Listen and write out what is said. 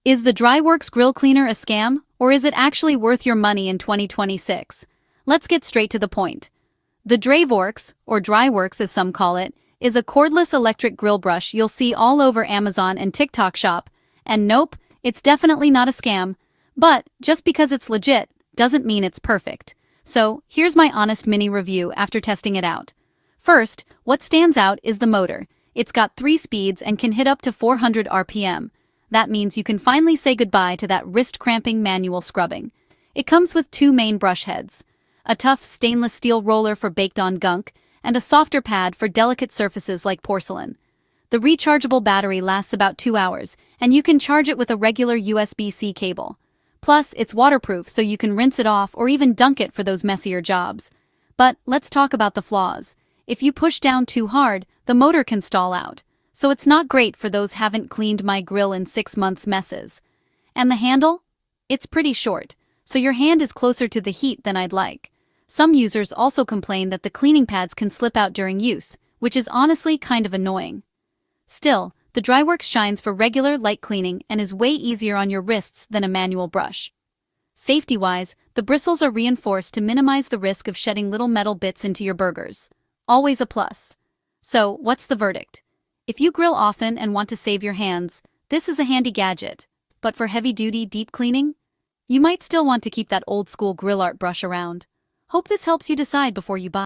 Is the Dryworx grill cleaner a scam, or is it actually worth your money in 2026? Let's get straight to the point. The Dryworx, or Dryworx as some call it, is a cordless electric grill brush you'll see all over Amazon and TikTok shop, and nope, it's definitely not a scam. But just because it's legit doesn't mean it's perfect. So here's my honest mini review after testing it out. First, what stands out is the motor. It's got 3 speeds and can hit up to 400 RPM. That means you can finally say goodbye to that wrist-cramping manual scrubbing. It comes with 2 main brush heads, a tough stainless steel roller for baked-on gunk, and a softer pad for delicate surfaces like porcelain. The rechargeable battery lasts about 2 hours, and you can charge it with a regular USB-C cable. Plus, it's waterproof so you can rinse it off or even dunk it for those messier jobs. But let's talk about the flaws. If you push down too hard, the motor can stall out. So it's not great for those haven't cleaned my grill in 6 months messes. And the handle? It's pretty short, so your hand is closer to the heat than I'd like. Some users also complain that the cleaning pads can slip out during use, which is honestly kind of annoying. Still, the Dryworx shines for regular light cleaning and is way easier on your wrists than a manual brush. Safety-wise, the bristles are reinforced to minimize the risk of shedding little metal bits into your burgers. Always a plus. So, what's the verdict? If you grill often and want to save your hands, this is a handy gadget. But for heavy-duty deep cleaning, you might still want to keep that old-school grill art brush around. Hope this helps you decide before you buy.